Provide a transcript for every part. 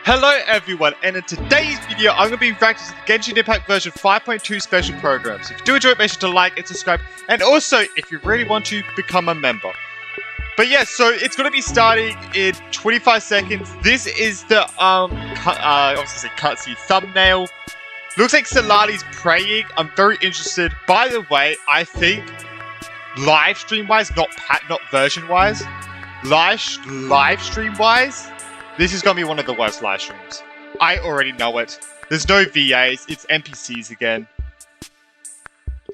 Hello everyone, and in today's video I'm going to be reacting to the Genshin Impact version 5.2 special programs. If you do enjoy it, make sure to like and subscribe, and also if you really want to, become a member. But yeah, so it's going to be starting in 25 seconds. This is the obviously cutscene thumbnail. Looks like Salari's praying. I'm very interested. By the way, I think live stream wise, not version wise, live stream wise, this is going to be one of the worst live streams. I already know it. There's no VAs. It's NPCs again.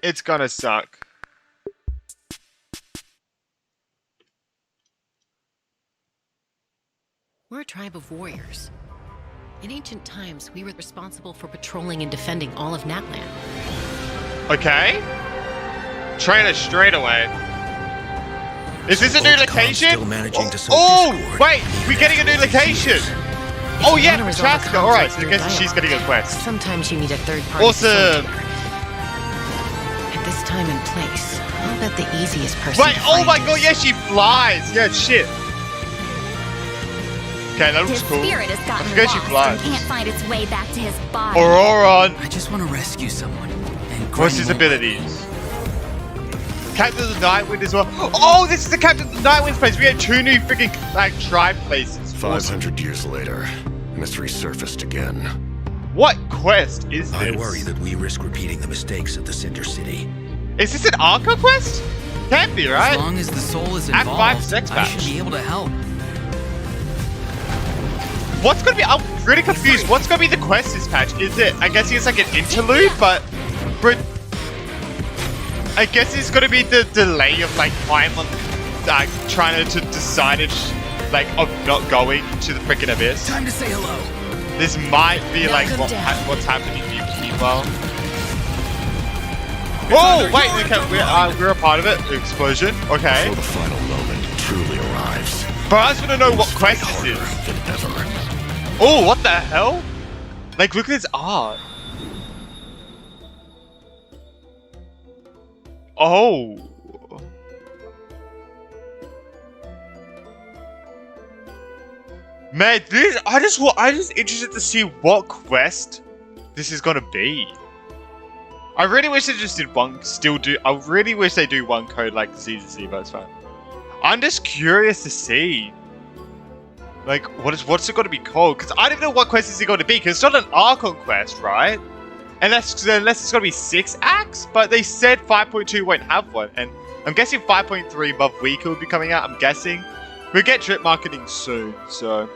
It's going to suck. We're a tribe of warriors. In ancient times, we were responsible for patrolling and defending all of Natlan. Okay. Trainer straight away. Is this a new location? Oh, wait, we're getting a new location. Oh yeah, Chaska. All right, so I guess she's getting a quest. Sometimes you need a third party. Awesome. At this time and place, I'll bet the easiest person. Wait, oh my god, yeah, she flies. Yeah, shit. Okay, that looks cool. Spirit has gotten I forget she lost flies. and can't find its way back to his body. Auroron. I just want to rescue someone. What's his abilities? Captain of the Nightwind as well. Oh, this is the Captain of the Nightwind's place. We had two new freaking tribe places. 500 years later, mystery surfaced again. What quest is this? I worry that we risk repeating the mistakes of the Cinder City. Is this an Arca quest? Can't be, right? As long as the soul is Act involved, 5 sex I match. should be able to help. What's gonna be? I'm really confused. What's gonna be the quest this patch? Is it? I guess it's like an interlude, but I guess it's gonna be the delay of like time on trying to decide if of not going to the freaking abyss. Time to say hello. This might be like what's happening meanwhile. Whoa! Wait, okay, we're a part of it. Explosion. Okay. Before the final moment truly arrives. But I just want to know what quest this is. Than ever. Oh, what the hell? Like, look at this art. Oh. Man, I'm just interested to see what quest this is gonna be. I really wish they just did I really wish they do one code like Z to Z, but it's fine. I'm just curious to see. Like, what's it going to be called? Because I don't know what quest is it going to be. Because it's not an Archon quest, right? Unless it's going to be 6 acts. But they said 5.2 won't have one. And I'm guessing 5.3 above week will be coming out. I'm guessing. We'll get drip marketing soon. So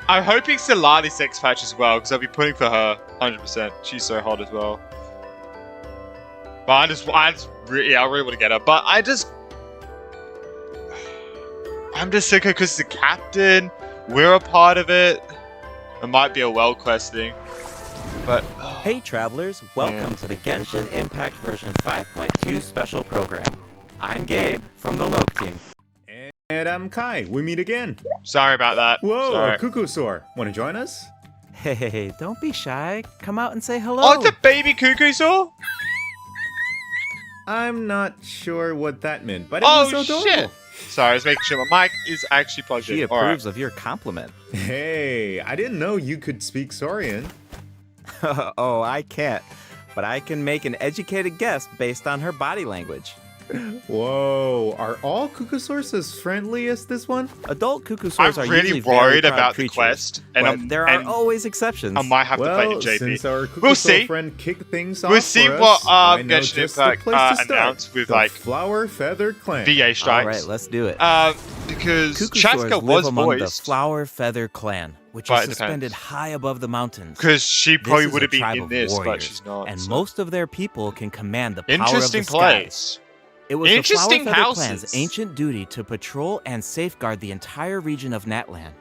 I'm hoping Solani's sex patch as well. Because I'll be putting for her 100%. She's so hot as well. But I really want to get her. But I'm just sick because the captain, we're a part of it. It might be a well quest thing, but hey travelers, welcome to the Genshin Impact version 5.2 special program. I'm Gabe from the Lope team. And I'm Kai. We meet again. Sorry about that. Whoa, Sorry. Cuckoosaur. Want to join us? Hey, don't be shy. Come out and say hello. Oh, it's a baby cuckoo saw? I'm not sure what that meant, but it Oh was so adorable. shit! Sorry, I was making sure my mic is actually plugged She in. approves of your compliment. Hey, I didn't know you could speak Saurian. Oh, I can't. But I can make an educated guess based on her body language. Whoa, are all Cuckoosaurs as friendly as this one? Adult cuckoosaurs I'm are really usually very worried proud about creatures, the quest, and but there are always exceptions. I might have to play Well, it, JP. since our Cuckoosaur We'll see. friend kicked things off We'll see for what us, I know Genshin just the Impact place to start. announced with the like Flower Feathered Clan. VA strikes. All right, let's do it. Because Cuckoosaurs Chaska live was among the voiced. Flower Feather Clan, which But is it depends. suspended high above the mountains. Because she This probably is would a have been tribe in of this, but warriors, she's not. and so. most of their people can command the power Interesting of the sky. place. It was Interesting the Flower Feather houses. Clan's ancient duty to patrol and safeguard the entire region of Natlan.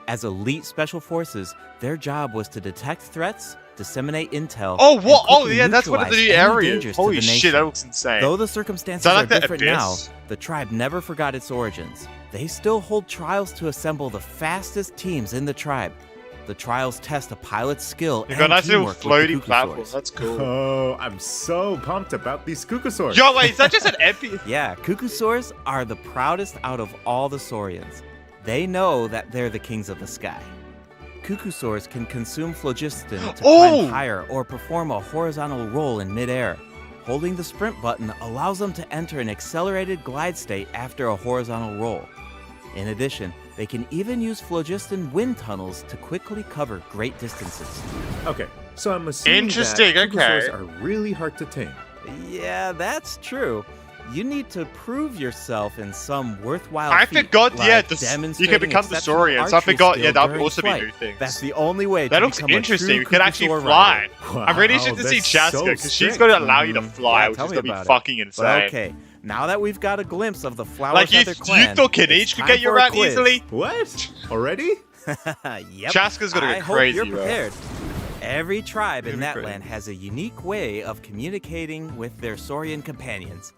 As elite special forces, their job was to detect threats, disseminate intel. Oh, and what? Oh, quickly yeah, that's one of the new neutralize any areas. dangers to Holy the shit, nation. that looks insane. Though the circumstances Sound like are the different Abyss? now, the tribe never forgot its origins. They still hold trials to assemble the fastest teams in the tribe. The trials test a pilot's skill They've and got a nice little teamwork with the floaty platform. Cuckoosaurs. That's cool. Oh, I'm so pumped about these Cuckoosaurs. Yo, wait, is that just an epic? Yeah, Cuckoosaurs are the proudest out of all the Saurians. They know that they're the kings of the sky. Cuckosaurs can consume phlogiston to Oh! climb higher or perform a horizontal roll in midair. Holding the sprint button allows them to enter an accelerated glide state after a horizontal roll. In addition, they can even use phlogiston wind tunnels to quickly cover great distances. Okay, so I'm assuming Interesting, that okay. Cuckosaurs are really hard to tame. Yeah, that's true. You need to prove yourself in some worthwhile I feat, forgot, like yeah, you demonstrating can become the exceptional saurians. I archery forgot, skill yeah, that would during also be flight. new things. That's the only way That to looks become a interesting. true We could actually Cuckosaur fly. rider. I'm really interested to see that's Chaska, so because she's strict. going to allow you to Mhm. fly, Yeah, which tell is me going to be about it. fucking insane. But okay, now that we've got a glimpse of the Flower Like, you Feather clan, thought it's Kinich could time get you for a around quiz. easily? What? Already? Yep. Chaska's gonna I go hope crazy, you're bro. prepared. Every tribe in Gonna be Netland has a unique way of communicating with their Saurian companions.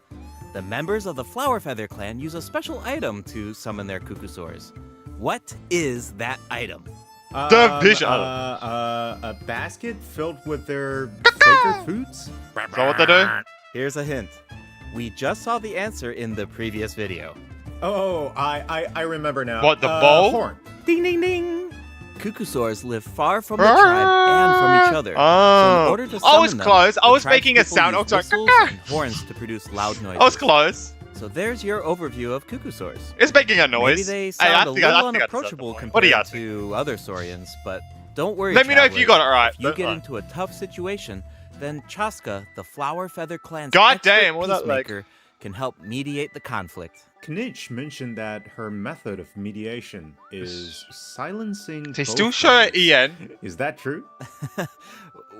The members of the Flower Feather clan use a special item to summon their Cuckosaurs. What is that item? The vision. A basket filled with their favorite foods? Is that what they do? Here's a hint. We just saw the answer in the previous video. Oh, I remember now. What, the bowl? Horn. Ding ding ding! Cuckosaurs live far from the tribe and from each other. So in Oh, order to I was summon them, close. I the was making a tribespeople sound. I use was like, whistles "Caw." and horns to produce loud noises. I was close. So there's your overview of Cuckosaurs. It's making a Maybe noise. they Hey, sound I a think little I deserve unapproachable the point. What do you compared think? to other Saurians, but don't worry, Let me know if you travelers. got it right. If you Don't get lie. into a tough situation, then Chaska, the Flower Feather clan's God expert damn, what that like? peacemaker, can help mediate the conflict. Knitch mentioned that her method of mediation is silencing. They both still show parties. Ian. Is that true?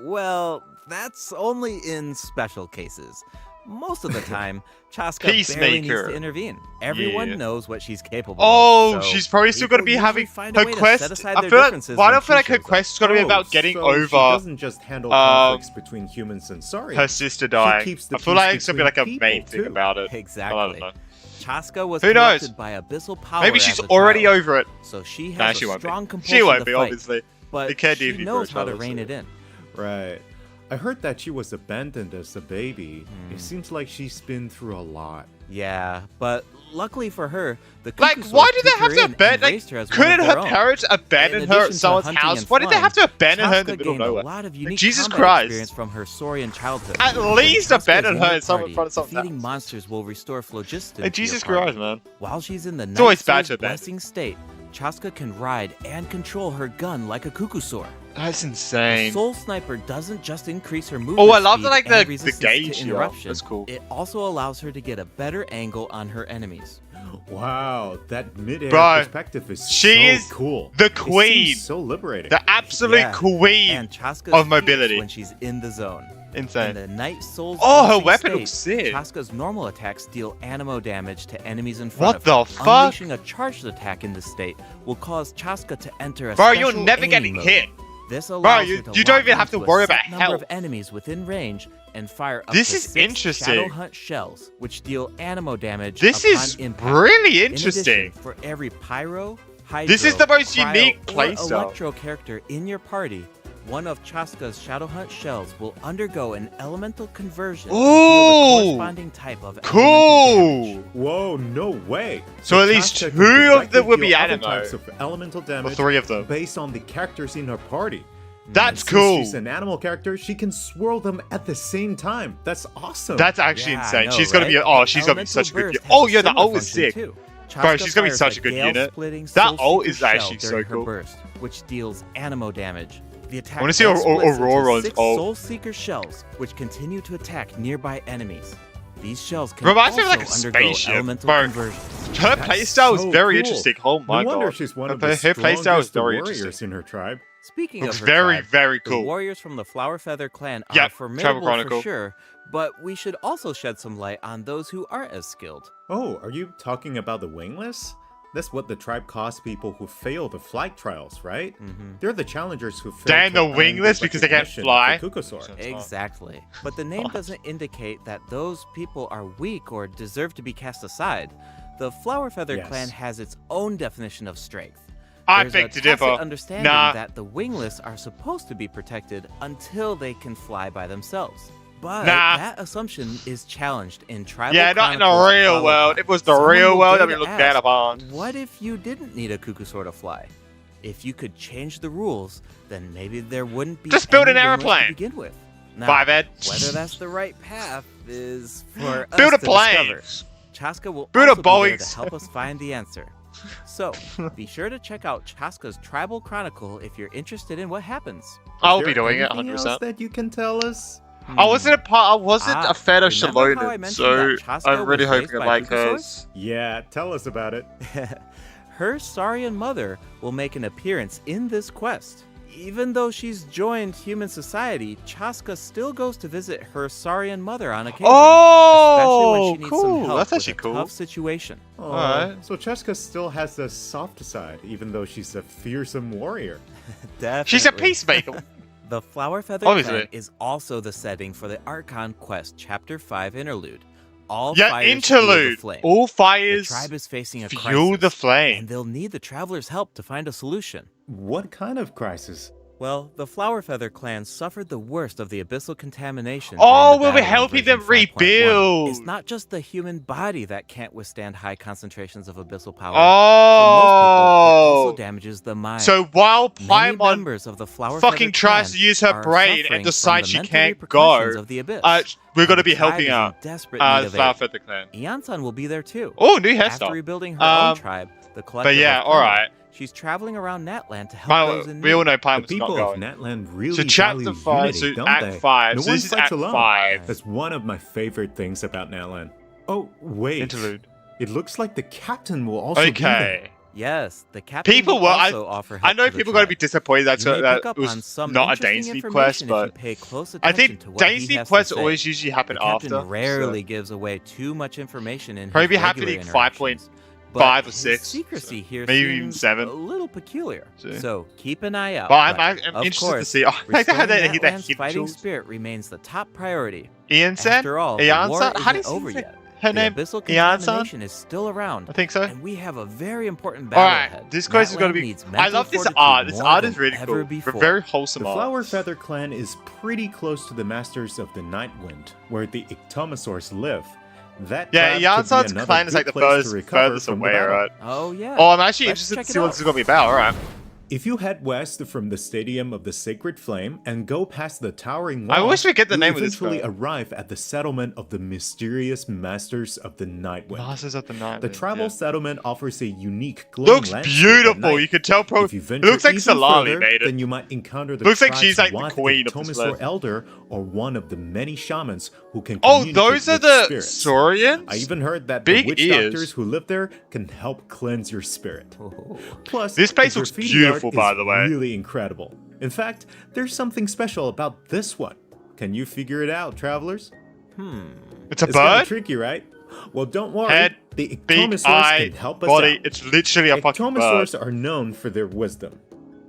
Well, that's only in special cases. Most of the time, Chaska barely needs Peacemaker. to intervene. Everyone Yeah. knows what she's capable Oh, of. so she's probably still going to people be having usually find a her way to quest. set aside I their feel like, differences why do I when feel like she her shows up. quest is going to be about getting so She over doesn't just handle conflicts between humans and Saurians. her sister dying. keeps the I feel peace like it's going to be like a between main people, thing too. about it. I don't Exactly. know. Chaska was Who knows? corrupted by abyssal power. Maybe she's as a already child, over it. so she has Nah, a she won't strong be. compulsion She won't to be, fight, obviously. but They can't she DP for knows each how to other, rein so- it in. Right. I heard that she was abandoned as a baby. Hmm. It seems like she's been through a lot. Yeah, but luckily for her, the Like, Cuckosaurs why did they took have her to in and abandon? Like, raised her as one couldn't of her their own. parents abandon In her addition at to someone's hunting house? and Why did they have to abandon her in the Chaska middle of gained nowhere? a lot of unique Jesus combat Christ. experience from her Saurian childhood. At When least Chaska is abandon in her your in front party, of someone defeating else. monsters will restore phlogiston. Hey, to your Jesus party. Christ, man. While she's in the It's always Night bad Soul's to abandon. blessing state, Chaska can ride and control her gun like a Cuckosaur. That's The insane. Soul Sniper doesn't just increase her movement Oh, I love speed the, like, and the resistance gauge to here. interruption. That's cool. It also allows her to get a better angle on her enemies. Wow, that mid-air Bro, perspective is she so is cool. the It seems queen. so liberating. The absolute Yeah, queen and Chaska's of fierce mobility. when she's in the zone. In Insane. the Night Soul's Oh, her blessing weapon state, looks sick. Chaska's normal attacks deal animo damage to enemies in front What of the her. fuck? Unleashing a charged attack in this state will cause Chaska to enter a Bro, special you're never aiming getting mode. hit. This allows you- her to you don't lock even have to onto a worry set about number health. of enemies within range and fire up This to is 6 interesting. Shadow Hunt shells, which deal animo damage This upon is impact. really In interesting. addition, for every pyro, hydro, This is the most cryo, unique or playstyle. electro character in your party, one of Chaska's Shadow Hunt shells will undergo an elemental conversion and deal Ooh, the corresponding type of elemental Cool. damage. Whoa, no way. So at least Chaska can 2 of directly them will be deal other animo. types of elemental Or damage 3 of them. based on the characters in her party. That's Since cool. she's an animal character, she can swirl them at the same time. That's awesome. That's actually Yeah, I insane. know, She's gonna be. right? Oh, she's gonna be Elemental such a good. Burst has Oh a yeah, that similar ult is function, sick. too. Bro, Chaska she's gonna be fires such a a good unit. gale-splitting That Soul ult Seeker is actually shell so during her cool. burst, which deals animo damage. The attack wanna see then Aurora- splits into Aurora's 6 ult. Soul Seeker shells, which continue to attack nearby enemies. These shells can Reminds me also of, like, a undergo spaceship, elemental bro. conversions. Her That's playstyle is so very cool. interesting. Oh my no wonder god. she's one of Her the playstyle is strongest very warriors interesting. in her tribe. Speaking Looks of her very, tribe, very the cool. warriors from the Flower Feather clan are Yep, Tribal formidable Chronicle. for sure, but we should also shed some light on those who aren't as skilled. Oh, are you talking about the wingless? That's what the tribe calls people who fail the flight trials, right? They're the challengers who fail Damn, to the earn wingless because they can't recognition fly? of the Cuckosaur. Exactly. But the name doesn't indicate that those people are weak or deserve to be cast aside. The Flower Feather Yes. clan has its own definition of strength. I There's beg a to tacit differ. understanding Nah. that the wingless are supposed to be protected until they can fly by themselves. But Nah. that assumption is challenged in Tribal Yeah, not in the Chronicles real Flower world. Pack. If it was the Someone real will world, dare that'd be to looked down ask, upon. What if you didn't need a Cuckosaur to fly? If you could change the rules, then maybe there wouldn't be Just build any an wingless airplane. to begin with. Now, 5 Ed. whether that's the right path is for us Build a to plane. discover. Chaska will Build a also be there Boeing to help us find the answer. So, be sure to check out Chaska's Tribal Chronicle if you're interested in what happens. I'll Is be there doing it anything 100%. else that you can tell us? I wasn't a fan of remember how I Shalonen, mentioned so that Chaska I'm really was raised hoping I by like Bukasaurus? hers. Yeah, tell us about it. Her Saurian mother will make an appearance in this quest. Even though she's joined human society, Chaska still goes to visit her Saurian mother on occasion. Especially when Oh, she needs cool. some help That's with actually a cool. tough situation. Alright. So Cheska still has the soft side, even though she's a fearsome warrior. Definitely. She's a peacemaker. The Flower Feather Obviously. Clan is also the setting for the Archon Quest Chapter 5 interlude. All Yeah, fires fuel the interlude. flame. All The fires tribe is facing a fuel crisis, the flame. and they'll need the travelers' help to find a solution. What kind of crisis? Well, the Flower Feather clan suffered the worst of the abyssal contamination. Oh, during the we'll be battle in helping them version 5.1. rebuild. It's not just the human body that can't withstand high concentrations of abyssal power. For most people, it Oh. also damages the mind. So while Many Paimon members of the Flower fucking Feather tries clan to use her are brain suffering and decides from she the mental can't go, repercussions of the abyss. we're going to And be the tribe helping is in out desperate need the of Flower aid. Feather Clan. Eonsan will be there too. Oh, new After hairstyle. rebuilding her own tribe, the collective yeah, of alright. Paimon, she's traveling around Natland to help those in need. We all know The Paimon's not people of going. Natland really So chapter value 5, unity, so don't Act they? 5. No So one this is fights Act alone. 5. That's one of my favorite things about Natland. Oh, wait. Interlude. It looks like the captain will also be there. Okay. Yes, the captain People will will. also offer help I know to the people are going to be tribe. disappointed that, You may that pick up it on was some not a interesting Dainsleep quest, information if but you pay close I attention think to what he Dainsleep has quests to say. always usually happen The captain after. rarely so. gives away too much information in Probably his happening regular 5.5 interactions, but or his 6, secrecy here maybe even seems 7. a little peculiar. See. So keep an eye out. But I'm of interested course, to see. Oh, like restoring that Natland's hint fighting jewels. spirit remains the top priority. Ian-san? After all, the war Ian-san? How do you isn't over say yet. her The name? abyssal Ian-san? contamination is still around. I think so. And we have a very important battle Alright, ahead. this quest is going to Natland be. needs I mental love this fortitude art. This more art is than really ever cool. before. Very wholesome The art. Flower Feather Clan is pretty close to the Masters of the Night Wind, where the Ictomosaurs live. That Yeah, tribe could be Jansan's another clan is good like the place to recover furthest from the away, battle. right? Oh yeah. Oh, I'm actually Let's interested to check it see what out. this is going to be about. Alright. If you head west from the Stadium of the Sacred Flame and go past the Towering Wall, I wish we get the you name of this eventually guy. arrive at the settlement of the mysterious Masters of the Night Wind. Masters of the Night. The Wind, tribal yeah. settlement offers a unique glowing Looks landscape at beautiful. night. You can tell. If you It venture looks like even Salali further, made it. then you might encounter the Looks like tribe's she's like the Wath queen of this Ictomosaur place. elder or one of the many shamans who can Oh, communicate those are with the spirits. Saurians? I even heard that Big the witch ears. doctors who live there can help cleanse your spirit. Oh. Plus, This place the looks graffiti beautiful, art by is the way. Really incredible. In fact, there's something special about this one. Can you figure it out, travelers? It's a It's kind bird? of tricky, right? Well, don't worry. Head, the big Ictomosaurs eye, can help us body. out. It's literally a fucking bird. Ictomosaurs are known for their wisdom.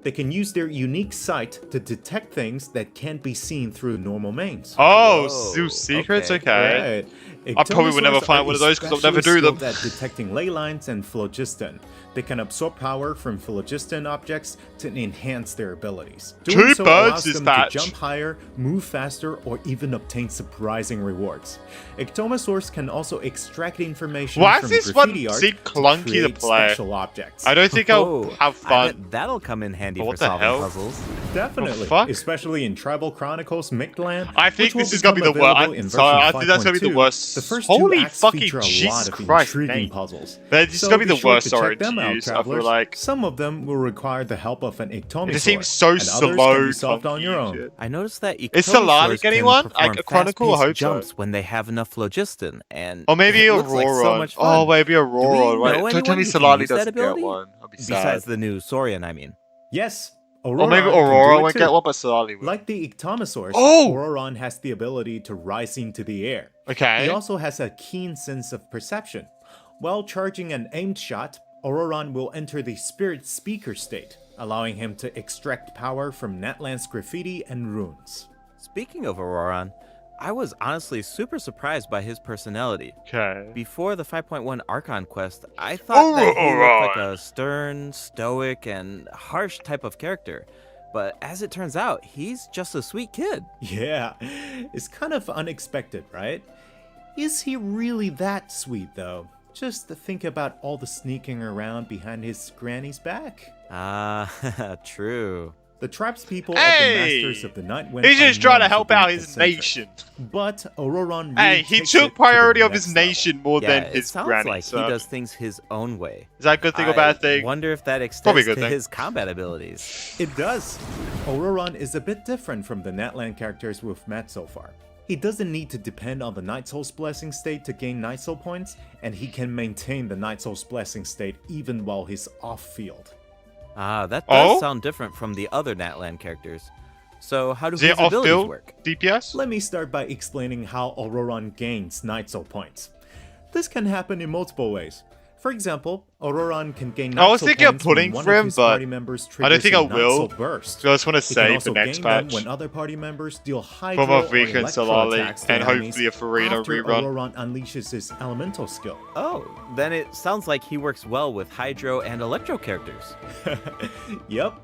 They can use their unique sight to detect things that can't be seen through normal means. Oh, Whoa, zoo secrets? okay. Okay. Right. I probably would never Ictomosaurs find are one of those 'cause I'll never especially do them. skilled at detecting ley lines and phlogiston. They can absorb power from phlogiston objects to enhance their abilities. Two Doing so birds allows them dispatch. to jump higher, move faster, or even obtain surprising rewards. Ictomosaurs can also extract information Why from does this one graffiti art seem clunky to create play? special objects. I don't think I'll Oh, have I fun. bet that'll come in handy But for what the solving hell? puzzles. Definitely, fuck? especially in Tribal Chronicles Mictland. I think which will this is gonna be become the worst. available in So I version think that's gonna be the 5.2. worst. The first Holy two acts fucking feature a Jesus lot of Christ, intriguing mate. puzzles. This is So gonna be the sure worst to check story them to out, use. I feel travelers. like Some of them will require the help of an Ictomosaur. it just seems so and others slow. can be solved on your clunky own. shit. I noticed that Is Solani Ictomosaurs getting can one? perform Like a Chronicle? I fast-paced hope so. jumps when they have enough phlogiston, and Or maybe it a looks like so Roron. much fun. Oh, maybe a Roron. know Wait, don't tell anyone me who can Solani use that doesn't get ability? one. I'll be sad. Besides the new Saurian, I mean. Yes, Or maybe Auroron can Aurora do it won't too. get one, but Solani will. Like the Ictomosaurs, Oh! Auroron has the ability to rise into the air. Okay. He also has a keen sense of perception. While charging an aimed shot, Auroron will enter the Spirit Speaker state, allowing him to extract power from Natland's graffiti and runes. Speaking of Auroron, I was honestly super surprised by his personality. Okay. Before the 5.1 Archon quest, I thought that he looked like Auroron. a stern, stoic, and harsh type of character. But as it turns out, he's just a sweet kid. Yeah, it's kind of unexpected, right? Is he really that sweet, though? Just to think about all the sneaking around behind his granny's back. Ah, true. The tribespeople Hey! of the Masters of the Night Wind He's just are trying to known help for out being his eccentric. nation. But Auroron really Hey, he takes took it to the priority of next his level. nation more Yeah, than it his sounds granny. like So he does things his own way. is that a good thing or bad thing? Wonder if that Probably a extends good to thing. his combat abilities. It does. Auroron is a bit different from the Natlan characters we've met so far. He doesn't need to depend on the Night Soul's Blessing state to gain Night Soul points, and he can maintain the Night Soul's Blessing state even while he's off-field. Ah, that does Oh? sound different from the other Natlan characters. So how do Is his it off abilities field work? DPS? Let me start by explaining how Auroron gains Night Soul points. This can happen in multiple ways. For example, Auroron can gain I Night was Soul thinking of points when putting one for of him, his but party members I don't triggers think a I Night will. Soul burst. So I just want to He can save also the next gain them patch. when other party members deal hydro Both or of Vika and electro Solali, attacks to and enemies hopefully a Farina after rerun. Auroron unleashes his elemental skill. Oh, then it sounds like he works well with Hydro and Electro characters. Yep.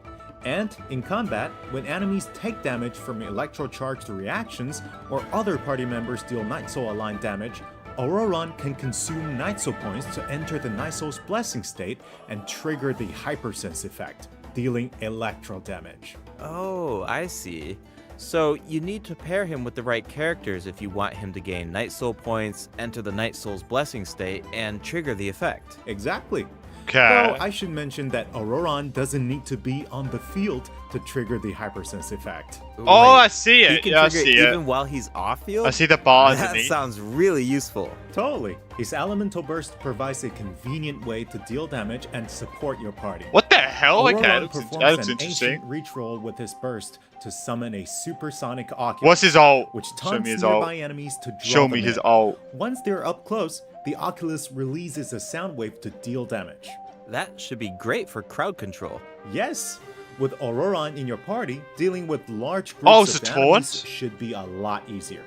And in combat, when enemies take damage from electro-charged reactions or other party members deal Night Soul aligned damage, Auroron can consume Night Soul points to enter the Night Soul's Blessing state and trigger the Hypersense effect, dealing electro damage. Oh, I see. So you need to pair him with the right characters if you want him to gain Night Soul points, enter the Night Soul's Blessing state, and trigger the effect. Exactly. Okay. Though I should mention that Auroron doesn't need to be on the field to trigger the Hypersense effect. Oh, Wait, I see he it. can Yeah, I trigger see even it. while he's off field? I see the bar That underneath. sounds really useful. Totally. His Elemental Burst provides a convenient way to deal damage and support your party. What the hell? Okay, Auroron that looks performs an interesting. ancient reach roll with his burst to summon a supersonic Oculus. What's his ult? Which Show taunts me his nearby ult. enemies to draw Show them me his in. ult. Once they're up close, the Oculus releases a sound wave to deal damage. That should be great for crowd control. Yes, with Auroron in your party, dealing with large groups Oh, of it's a enemies taunt? should be a lot easier.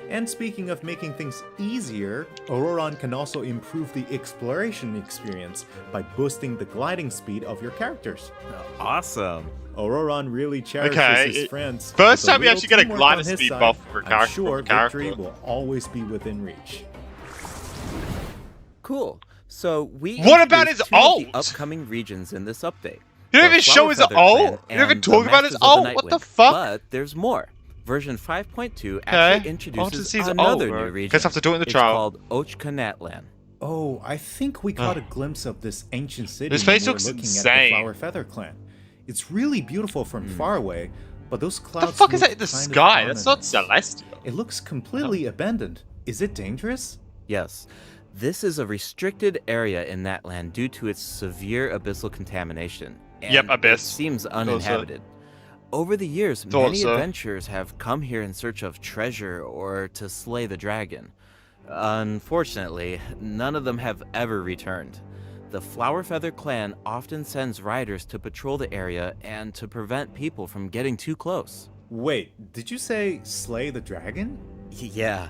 And speaking of making things easier, Auroron can also improve the exploration experience by boosting the gliding speed of your characters. Awesome. Auroron really cherishes Okay, his friends. first With a time we little actually get a teamwork glider on his speed side, buff for I'm character- sure from character. victory will always be within reach. Cool. So we What about introduced his two of ult? the upcoming regions in this update. You don't The even show Flower his Feather ult? Clan You don't even and the talk about his Masters of the ult? Night What the Wind. fuck? But there's more. Version 5.2 Okay. actually I want to introduces see his another ult, new bro. region. Guess I have to do it in the It's trial. called Ochkanatlan. Oh, I think we caught a glimpse of this ancient city This when place we were looks looking at insane. the Flower Feather Clan. It's really beautiful from far away, but those What clouds the fuck is look that in the kind of sky? That's not ominous. celestial. It looks completely abandoned. Is it dangerous? Yes. This is a restricted area in that land due to its severe abyssal contamination. And Yep, abyss. It seems so. uninhabited. Over the years, Thought many so. adventurers have come here in search of treasure or to slay the dragon. Unfortunately, none of them have ever returned. The Flower Feather clan often sends riders to patrol the area and to prevent people from getting too close. Wait, did you say slay the dragon? Yeah,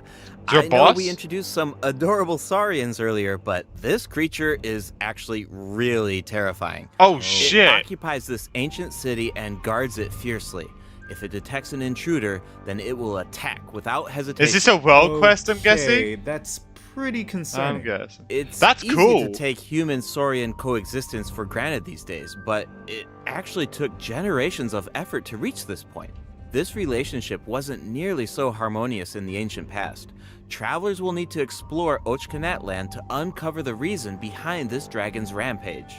Is your I know boss? we introduced some adorable saurians earlier, but this creature is actually really terrifying. Oh It shit. occupies this ancient city and guards it fiercely. If it detects an intruder, then it will attack without hesitation. Is this a world quest, I'm guessing? Okay, that's pretty concerning. I'm guessing. It's That's easy cool. to take human-saurian coexistence for granted these days, but it actually took generations of effort to reach this point. This relationship wasn't nearly so harmonious in the ancient past. Travelers will need to explore Ochkanatlan to uncover the reason behind this dragon's rampage.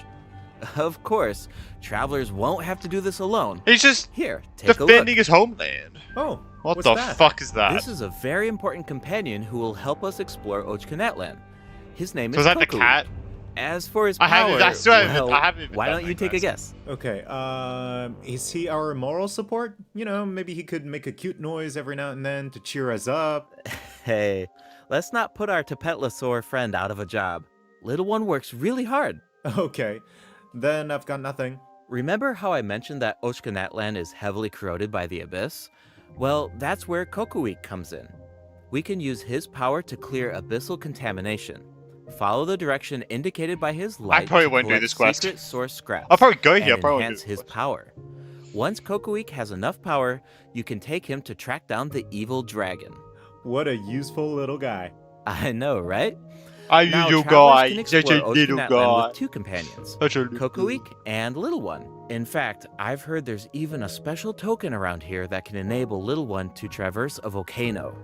Of course, travelers won't have to do this alone. He's just Here, take a look. defending his homeland. Oh, What what's the that? fuck is that? This is a very important companion who will help us explore Ochkanatlan. His name So is is that the Kokowi. cat? As for his I power, haven't- I still haven't- well, I haven't even why done don't you that take a quest. guess? Okay, is he our moral support? You know, maybe he could make a cute noise every now and then to cheer us up. Hey, let's not put our Tapetlosaur friend out of a job. Little one works really hard. Okay, then I've got nothing. Remember how I mentioned that Ochkanatlan is heavily corroded by the abyss? Well, that's where Kokoweek comes in. We can use his power to clear abyssal contamination. Follow the direction indicated by his light probably to won't do collect this quest. secret source scraps I'll probably go here. and I probably won't do enhance this his quest. power. Once Kokoweek has enough power, you can take him to track down the evil dragon. What a useful little guy. I know, right? I Now, little travelers guy. can Such a explore little Oshkanatlan guy. with two companions, Such a little Kokoik and Little One. In fact, I've heard there's even a special token around here that can enable Little One to traverse a volcano.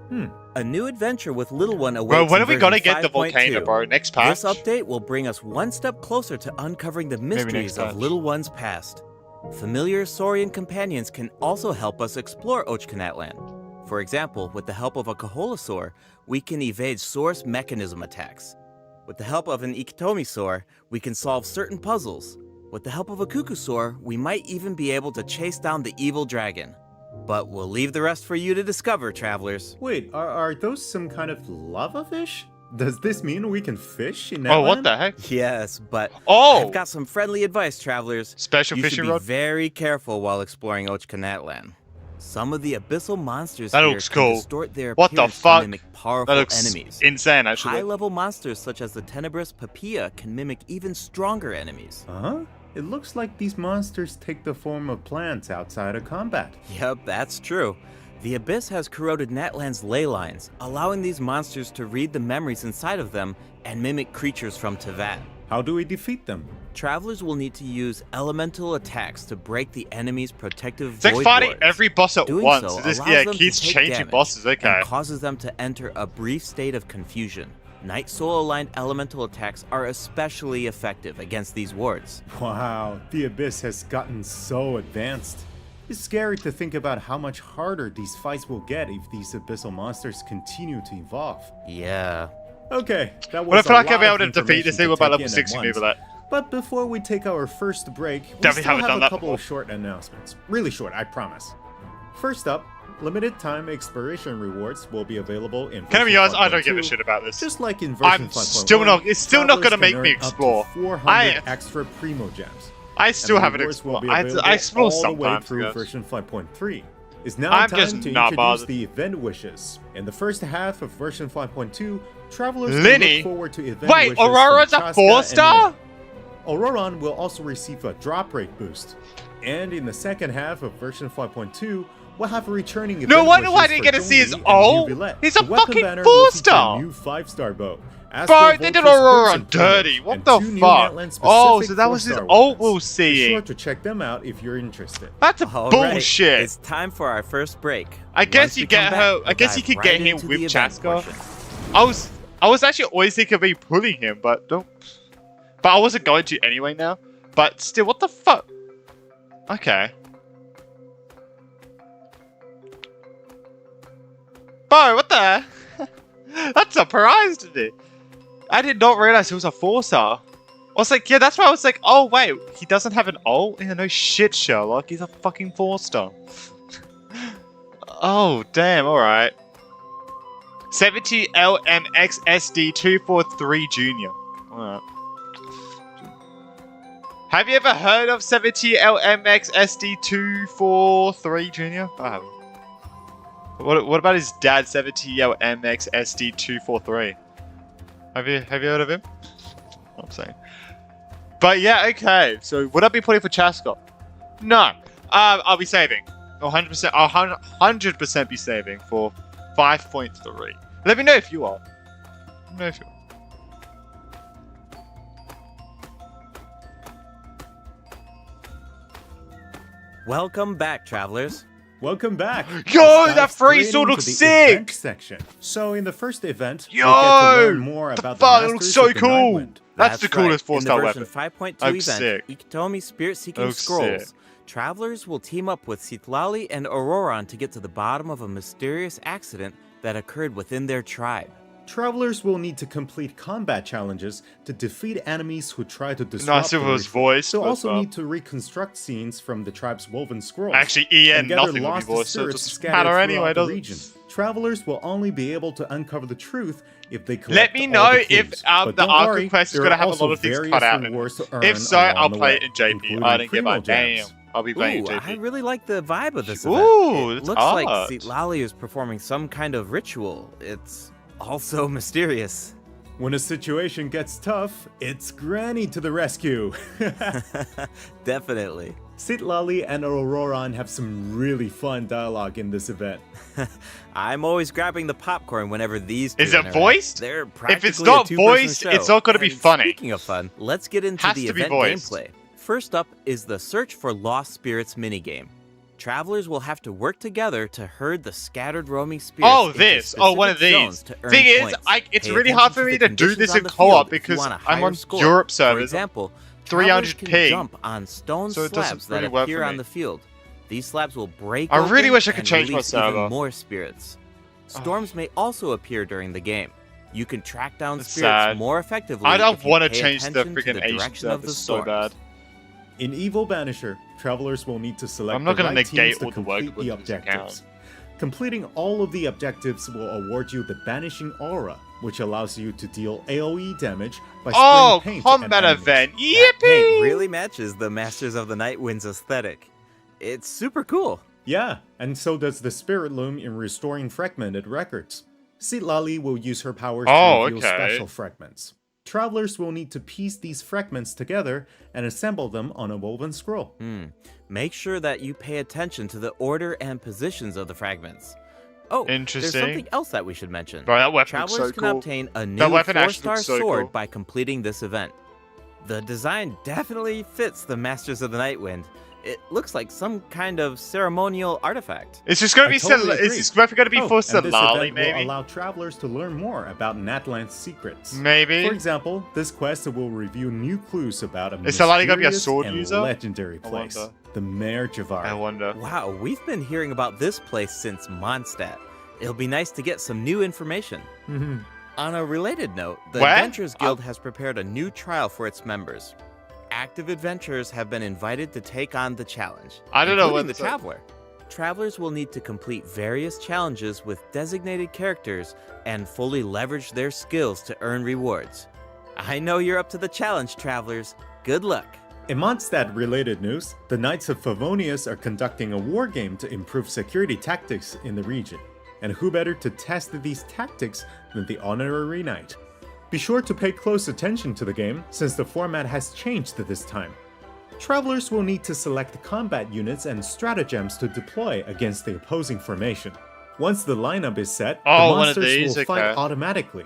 A new adventure with Little One awaits Bro, when in are we gonna version get the volcano, 5.2. bro? Next patch? This update will bring us one step closer to uncovering the mysteries patch. of Little One's past. Familiar Saurian companions can also help us explore Oshkanatlan. For example, with the help of a Kaholasaur, we can evade source mechanism attacks. With the help of an Ikitomisaur, we can solve certain puzzles. With the help of a Kukusaur, we might even be able to chase down the evil dragon. But we'll leave the rest for you to discover, travelers. Wait, are those some kind of lava fish? Does this mean we can fish in Oh, Netland? what the heck? Yes, but Oh! I've got some friendly advice, travelers. Special You fishing should be rod? very careful while exploring Oshkanatlan. Some of the abyssal monsters That here looks can cool. distort their What the appearance fuck? to mimic powerful That looks enemies. insane, actually. High-level monsters such as the Tenebrous Papilla can mimic even stronger enemies. Huh? It looks like these monsters take the form of plants outside of combat. Yep, that's true. The Abyss has corroded Natlan's ley lines, allowing these monsters to read the memories inside of them and mimic creatures from Tevat. How do we defeat them? Travelers will need to use elemental attacks to break the enemy's protective It's like void fighting wards. every boss at Doing once. so This, allows yeah, them to keeps take changing damage bosses. Okay. and causes them to enter a brief state of confusion. Night Soul aligned elemental attacks are especially effective against these wards. Wow, the Abyss has gotten so advanced. It's scary to think about how much harder these fights will get if these abyssal monsters continue to evolve. Yeah. Okay, that was Well, I feel a like I'll lot be able of to defeat this information thing with my take level in 60 at move once. like. But before we take our first break, we Definitely still haven't have done a that couple before. of short announcements. Really short, I promise. First up, limited time exploration rewards will be available in Can I be version honest? I don't give a 5.2. shit about this. Just like in version I'm 5.1, still not. It's still not travelers gonna make can me earn up to explore. 400 extra primo gems. I still And the haven't rewards will explored. be I available explore all the way sometimes. through Guys. version 5.3. It's now I'm time just to not introduce bothered. the event wishes. In the first half of version 5.2, travelers can Linny? look forward to event Wait, wishes from Aurora's a Chaska 4-star? and Lynn. Auroran will also receive a drop rate boost. And in the second half of version 5.2, we'll have a returning event No wonder why I wishes didn't for get to see his Zhongli and ult. Yuvillette. He's a The weapon fucking banner will feature 4-star. a new 5-star bow. Bro, they did Aurora dirty. What the fuck? Oh, so that was his ult we'll Be see. sure to check them out if you're interested. That's a All right, bullshit. it's time for our first break. I guess Once you we get come her. back, I guess we'll you could dive get right him into with the event Chaska. portion. I was actually always thinking of me pulling him, but don't. But I wasn't going to anyway now. But still, what the fuck? Okay. Bro, what the? That surprised me. I did not realize it was a 4-star. I was like, yeah, that's why I was like, oh wait, he doesn't have an ult? Yeah, no shit, Sherlock. He's a fucking 4-star. Oh, damn, alright. 70 LMX SD 243 Junior. Alright. Have you ever heard of 70 LMX SD 243 Junior? I haven't. What about his dad, 70 LMX SD 243? Have you heard of him? I'm saying. But yeah, okay. So would I be putting for Chaska? No. I'll be saving. 100%. I'll 100% be saving for 5.3. Let me know if you are. Let me know if you are. Welcome back, travelers. Welcome back. Yo, Let's that dive free straight sword into looks the sick! event section. So in the first event, Yo, we'll get to learn more the about fuck, the it looks Masters so of the cool. Nightwind. That's the coolest right. 4-star In the weapon. version 5.2 Looks event, sick. Ikitomi Spirit-Seeking Looks Scrolls, sick. travelers will team up with Citlali and Auroran to get to the bottom of a mysterious accident that occurred within their tribe. Travelers will need to complete combat challenges to defeat enemies who try to disrupt Nice of the his ritual. voice. They'll but, also need to reconstruct scenes from the tribe's woven scrolls. Actually, EN, and gather nothing will be lost voiced, so it spirits doesn't scattered matter throughout anyway, the does region. it? Travelers will only be able to uncover the truth if they collect Let me all know the if clues. the But don't Arkham worry, Quest is there gonna are have a also lot of things various cut out in it. rewards to earn If so, along I'll the play way, it in JP. including I didn't get my primo gems. damn. I'll be playing Ooh, in I JP. really like the vibe of this Ooh, event. It it's looks like art. Citlali is performing some kind of ritual. It's also mysterious. When a situation gets tough, it's Granny to the rescue. Definitely. Citlali and Auroran have some really fun dialogue in this event. I'm always grabbing the popcorn whenever these two Is it interact. voiced? They're If it's practically not a two-person voiced, show. it's not gonna be And funny. Speaking of fun, let's get into Has the to be event voiced. gameplay. First up is the Search for Lost Spirits minigame. Travelers will have to work together to herd the scattered roaming spirits. Oh, into this. Oh, one of specific these. zones to earn Thing is, points. it's Pay really attention hard for to me the to do conditions this on in the co-op field if you because want a I'm higher on score. Europe For servers. example, 300 travelers can ping. jump on stone So it doesn't slabs that really work appear for on me. the field. These slabs will break I really open wish I could and change my release server. even more spirits. Storms may also appear during the game. You can track down That's spirits sad. more effectively. I don't if you want to pay change the attention to freaking the Asian direction of the servers so storms. bad. In Evil Banisher, travelers will need to select I'm not the gonna right negate teams to all the work complete with the this account. objectives. Completing all of the objectives will award you the Banishing Aura, which allows you to deal AoE damage by spraying Oh, paint at combat enemies. event. That paint Yippee! really matches the Masters of the Night Wind's aesthetic. It's super cool. Yeah, and so does the Spirit Loom in restoring fragmented records. Citlali will use her powers Oh, to reveal okay. special fragments. Travelers will need to piece these fragments together and assemble them on a woven scroll. Make sure that you pay attention to the order and positions of the fragments. Oh, there's Interesting. something else that we should mention. Bro, that weapon looks Travelers so can cool. obtain a new That weapon actually 4-star looks so sword cool. by completing this event. The design definitely fits the Masters of the Night Wind. It looks like some kind of ceremonial artifact. Is this gonna I be totally is agree. this weapon gonna be Oh, for and this Salali, event maybe? will allow travelers to learn more about Natlan's secrets. Maybe. For example, this quest will reveal new clues about a Is Salali gonna be a mysterious sword and user? legendary I place, wonder. the Mare Javar. I wonder. Wow, we've been hearing about this place since Mondstadt. It'll be nice to get some new information. Mhm. On a related note, the What? Adventurers Guild has prepared a new trial for its members. Active adventurers have been invited to take on the challenge. I don't know including what the Traveler. Travelers will need to complete various challenges with designated characters and fully leverage their skills to earn rewards. I know you're up to the challenge, Travelers. Good luck. In Mondstadt-related news, the Knights of Favonius are conducting a war game to improve security tactics in the region. And who better to test these tactics than the Honorary Knight? Be sure to pay close attention to the game, since the format has changed this time. Travelers will need to select combat units and stratagems to deploy against the opposing formation. Once the lineup is set, Oh, the one of monsters these, will fight okay. automatically.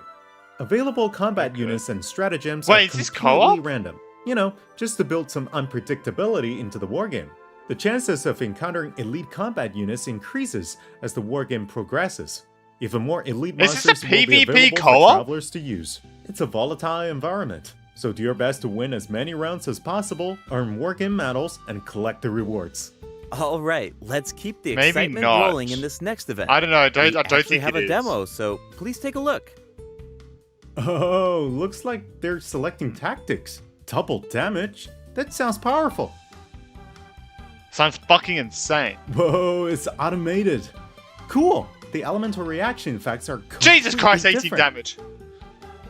Available combat Okay. units and stratagems Wait, are is this completely co-op? random. You know, just to build some unpredictability into the wargame. The chances of encountering elite combat units increases as the wargame progresses. Even more elite Is this a monsters will be PvP available co-op? for travelers to use. It's a volatile environment, so do your best to win as many rounds as possible, earn wargame medals, and collect the rewards. All right, let's keep the Maybe excitement not. rolling in this next event. I don't know. I We don't actually think have it a is. demo, so please take a look. Oh, looks like they're selecting tactics. Double damage? That sounds powerful. Sounds fucking insane. Whoa, it's automated. Cool. The elemental reaction effects are Jesus Christ, completely 18 different. damage.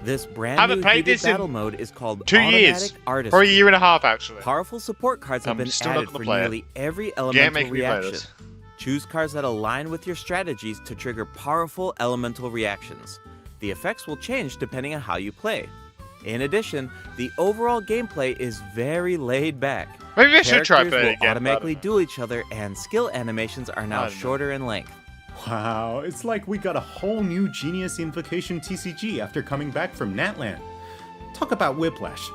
This brand Haven't new played heated this in battle mode is called 2 Automatic years. Artistry. For a year and a half, actually. Powerful support cards have I'm been still not added gonna for play it. nearly every Can't elemental make me play reaction. this. Choose cards that align with your strategies to trigger powerful elemental reactions. The effects will change depending on how you play. In addition, the overall gameplay is very laid back. Maybe I should try Characters playing will it again. automatically duel each other, and skill animations are I now don't know. shorter in length. Wow, it's like we got a whole new Genius Invocation TCG after coming back from Natlan. Talk about whiplash.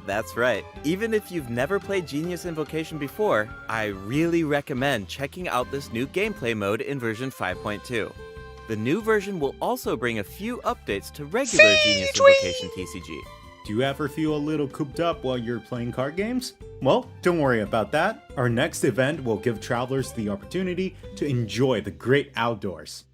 That's right. Even if you've never played Genius Invocation before, I really recommend checking out this new gameplay mode in version 5.2. The new version will also bring a few updates to regular Genius Invocation TCG. Do you ever feel a little cooped up while you're playing card games? Well, don't worry about that. Our next event will give travelers the opportunity to enjoy the great outdoors.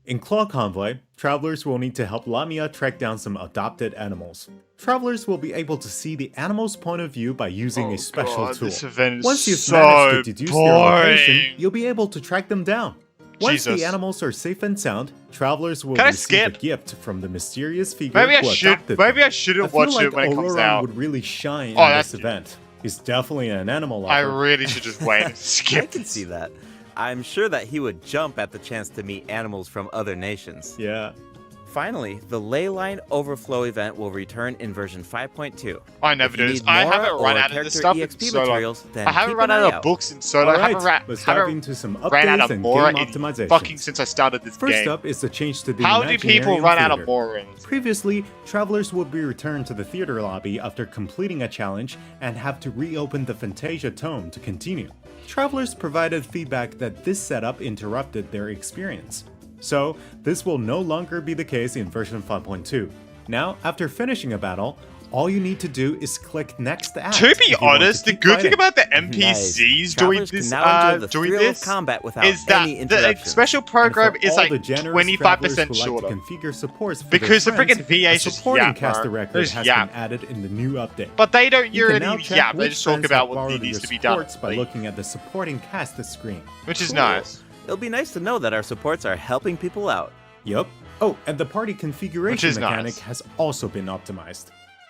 In Claw Convoy, travelers will need to help Lamia track down some adopted animals. Travelers will be able to see the animal's point of view by using Oh a special God, tool. this event is Once you've so managed to deduce their location, boring. you'll be able to track them down. Once Jesus. the animals are safe and sound, travelers will Can I receive a skip? gift from the mysterious figure Maybe I who should. adopted Maybe them. I shouldn't I feel watch like it when it comes Auroran out. would really shine Oh, in that's this event. He's definitely an animal I lover. really should just wait and I skip. can see that. I'm sure that he would jump at the chance to meet animals from other nations. Yeah. Finally, the ley line overflow event will return in version 5.2. I never do this. I haven't run out of this stuff in EXP so long. materials, then I haven't keep run an out eye of books in so long. Alright, I let's dive haven't into some ran out updates of and game Mora in optimizations. fucking since I started this First game. up is the change to the How do people Imaginarium run out of Theater. Mora? Previously, travelers would be returned to the theater lobby after completing a challenge and have to reopen the Fantasia Tome to continue. Travelers provided feedback that this setup interrupted their experience. So, this will no longer be the case in version 5.2. Now, after finishing a battle, all you need to do is click Next Act. To be if you want honest, to the keep good thing fighting. about the NPCs doing Travelers can this, now enjoy the doing thrill of this combat without is that any the interruptions. special And for program is all like the generous 25% travelers who shorter. like to configure supports for Because their the freaking friends, VA a is just supporting yap, cast bro. directive There's has yap. been added in the new update. But they don't You hear can now any check yap. They which just talk friends about have what borrowed needs your to be done. supports by looking at the supporting cast screen. Which is Cool. nice. It'll be nice to know that our supports are helping people out. Yup. Oh, and the party configuration is mechanic nice. has also been optimized.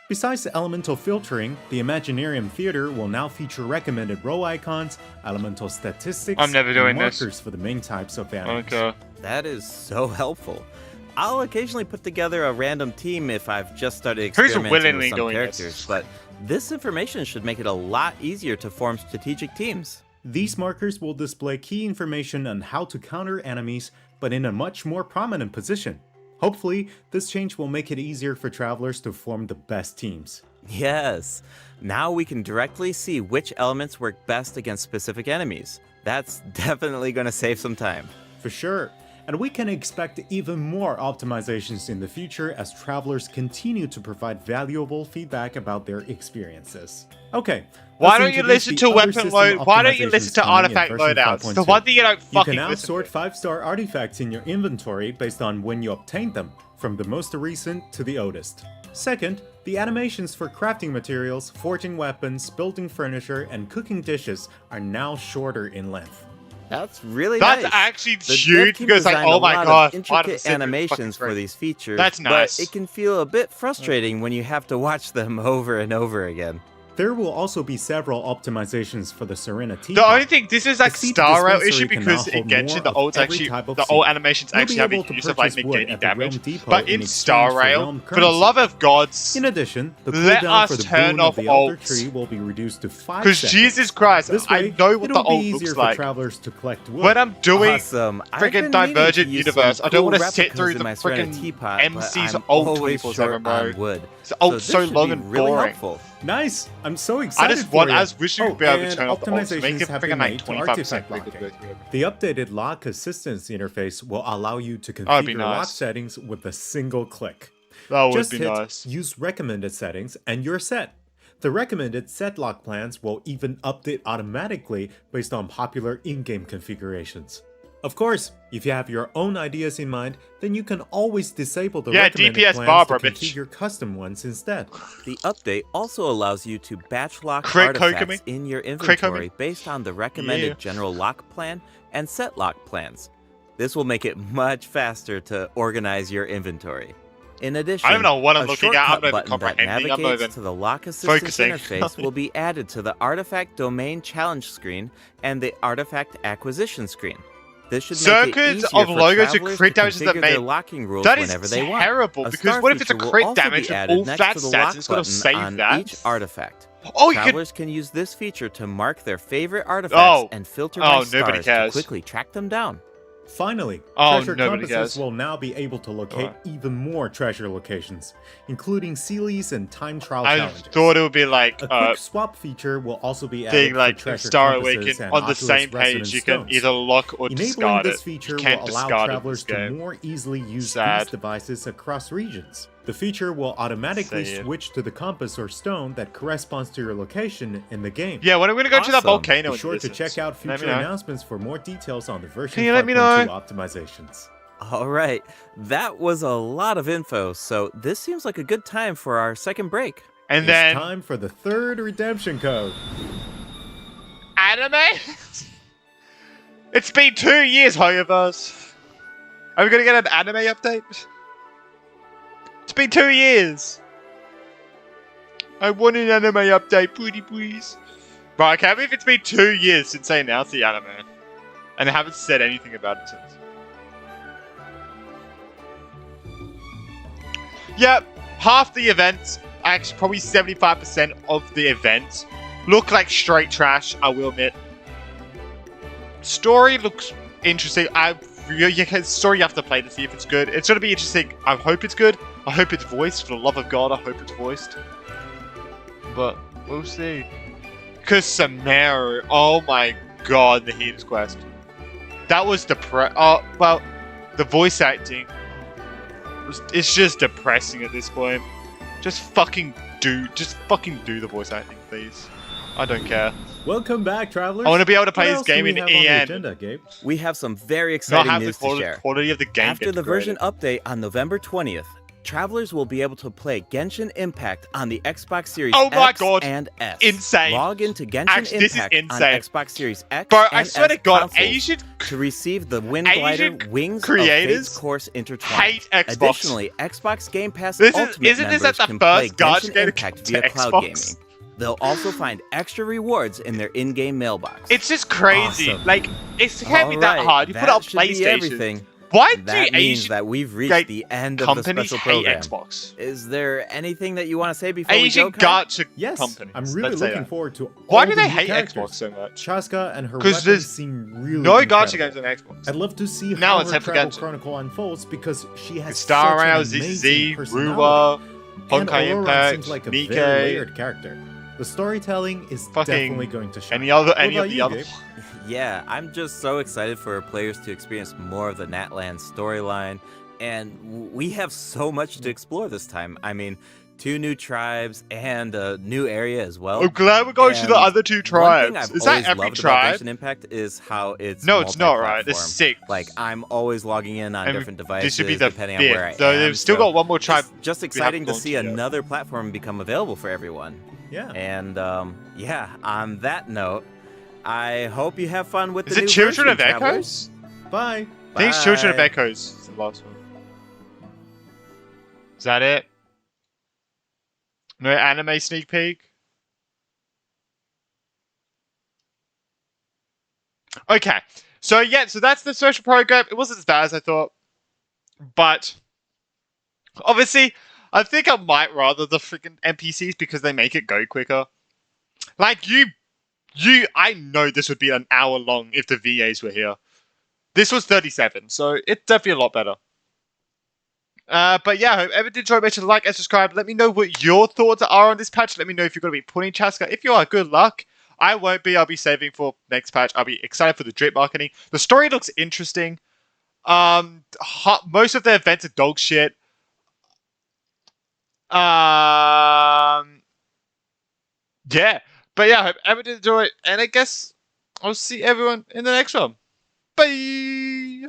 Besides the elemental filtering, the Imaginarium Theater will now feature recommended role icons, elemental statistics, I'm never doing and this. markers for the main types of animals. Okay. That is so helpful. I'll occasionally put together a random team if I've just started Who's experimenting willingly with some doing characters, this? but this information should make it a lot easier to form strategic teams. These markers will display key information on how to counter enemies, but in a much more prominent position. Hopefully, this change will make it easier for travelers to form the best teams. Yes, now we can directly see which elements work best against specific enemies. That's definitely going to save some time. For sure. And we can expect even more optimizations in the future as travelers continue to provide valuable feedback about their experiences. Okay. Why let's don't you introduce listen the to other weapon system load? Why don't you optimizations listen to coming in artifact version loadouts? The 5.2. one thing you don't You fucking can now listen sort to. 5-star artifacts in your inventory based on when you obtained them, from the most recent to the oldest. Second, the animations for crafting materials, forging weapons, building furniture, and cooking dishes are now shorter in length. That's really That's nice. actually The dev huge team because like, designed oh a my lot god, of intricate animations for these features. That's nice. But it can feel a bit frustrating when you have to watch them over and over again. There will also be several optimizations for the Serena The teapot. only thing, this is like The seed Star Rail dispensary issue can because now in hold more Genshin the of old every actually type of the seed. old animations You'll actually be have able a to use of like purchase wood negating at the Realm damage. Depot But in in exchange Star for Rail, Realm for the currency. love of gods, In addition, the let cooldown us for the turn boon off of the Elder ults. Tree will be reduced to 5 because seconds. Jesus Christ, This I way, know what the it'll be ult easier looks for like. travelers to collect wood. When I'm doing Awesome. I've friggin' been meaning to Divergent use Universe, some I don't cool want to sit replicas through in the my Serena friggin' teapot, MC's but I'm ult always 24/7 short on mode. wood. The ult's this so should long be and really boring. helpful. Nice! I'm so I excited just for want, you. I just wish we would be able to and turn off the ults, make optimizations it have friggin' been like made to 25% artifact quicker. locking. The updated lock assistance interface will allow you to That would be configure lock nice. settings with a single click. That would Just be hit nice. use recommended settings and you're set. The recommended set lock plans will even update automatically based on popular in-game configurations. Of course, if you have your own ideas in mind, then you can always disable the Yeah, recommended DPS plans Barbara, to bitch. configure custom ones instead. The update also allows you to batch lock Craig artifacts Kokomi? in your Craig Kokomi? inventory based on the recommended Yeah. general lock plan and set lock plans. This will make it much faster to organize your inventory. In addition, I don't know what I'm a looking at. I'm shortcut not even button that comprehending. I'm not navigates even to the lock assistance focusing. interface will be added to the artifact domain challenge screen and the artifact acquisition screen. This should make it Circuits easier of for logos to travelers crit to damage is the configure their main- locking rules That is whenever they want. terrible A because star what if it's a feature will crit also damage be with added all next flat to the stats? lock It's gonna button save on that. each artifact. Oh, you can. Travelers can use this feature to mark their favorite artifacts and filter by nobody stars cares. to quickly track them down. Finally, Oh, treasure nobody compasses cares. will now be able to locate even more treasure locations, including Sealies and time trial I challenges. thought it would be like A quick swap feature will also be added thing for like treasure Star compasses Awaken and on the Oculus same resonance page. You can stones. either lock or Enabling discard this it. feature You can't will allow discard it in travelers this to game. more easily use Sad. these devices across regions. The feature will automatically Sad. switch to the compass or stone that corresponds to your location in the game. Yeah, when I'm gonna go to that Awesome. volcano. Be in sure the to distance. check out Let future me know. announcements for more details on the version Can you let me 5.2 know? optimizations. All right, that was a lot of info, so this seems like a good time for our second break. And It's then time for the third redemption code. anime. It's been 2 years, Hoyovers. Are we gonna get an anime update? It's been 2 years. I want an anime update, pretty please. Right, I can't believe it's been 2 years since they announced the anime, and they haven't said anything about it since. Yep, half the events, actually probably 75% of the events, look like straight trash, I will admit. Story looks interesting. Story you have to play to see if it's good. It's going to be interesting. I hope it's good. I hope it's voiced. For the love of God, I hope it's voiced. But we'll see. Kusumeru. Oh my God, the Heater's Quest. That was well, the voice acting. It's just depressing at this point. Just fucking do the voice acting, please. I don't care. Welcome back, travelers. I want to be able to play What this else do game we in have on the EN. agenda, Gabe? We have some very Not exciting have the news to share. quality of the game. After the version update on November 20th, travelers will be able to play Genshin Impact on the Xbox Series Oh my X God. and S. Insane. Log into Genshin Actually, this is Impact on insane. Xbox Series X Bro, and I swear S to God, consoles Asian to receive the Wind Glider Asian Wings creators of Fate's Course Intertwined. hate Xbox. Additionally, Xbox Game Pass Isn't Ultimate this members at the can play first Gacha Genshin game to Impact come to via cloud Xbox? gaming. They'll also find extra rewards in their in-game mailbox. It's just crazy. Awesome. Like, it can't be that Alright, hard. You put that out should be PlayStation. everything. Why do That means Asian that we've reached like, the end of the companies special hate program. Xbox? Is there anything that you want to say before Asian we go, Kai? gacha Yes, companies. I'm really let's say looking that. forward to Why all do the they new hate characters. Xbox so much? Chaska and her 'Cause weapons there's seem really No incredible. gacha games on Xbox. I'd love to see Now how it's her Head for travel Genshin. chronicle unfolds because she has Star such an Rail, amazing ZZ, personality. Ruwa, And Honkai Auroran Impact, seems like a Nikkei, very layered character. The storytelling is fucking definitely going to shine. any of What the about you, other. Gabe? Yeah, I'm just so excited for players to experience more of the Natlan storyline, and we have so much to explore this time. I mean, 2 new tribes and a new area as well. I'm glad we're going to the And other 2 One thing tribes. I've Is always that every loved tribe? about Genshin Impact is how it's No, it's not right. It's multi-platform. 6. Like, I'm always logging in on And different devices this should be the depending 5th. on where I so am. they've still so got one more tribe. it's just we exciting to haven't see gone to yet. another platform become available for everyone. Yeah. And yeah, on that note, I hope you have fun with Is the it new Children version, of travelers. Echoes? Bye. I think it's Children of Bye. Echoes. It's the last one. Is that it? No anime sneak peek? Okay. So yeah, so that's the social program. It wasn't as bad as I thought. But obviously, I think I might rather the freaking NPCs because they make it go quicker. Like I know this would be an hour long if the VAs were here. This was 37, so it's definitely a lot better. But yeah, I hope everyone did enjoy. Make sure to like and subscribe. Let me know what your thoughts are on this patch. Let me know if you're going to be putting Chaska. If you are, good luck. I won't be. I'll be saving for next patch. I'll be excited for the drip marketing. The story looks interesting. Most of the events are dog shit. Yeah. But yeah, I hope everyone did enjoy it. And I guess I'll see everyone in the next one. Bye!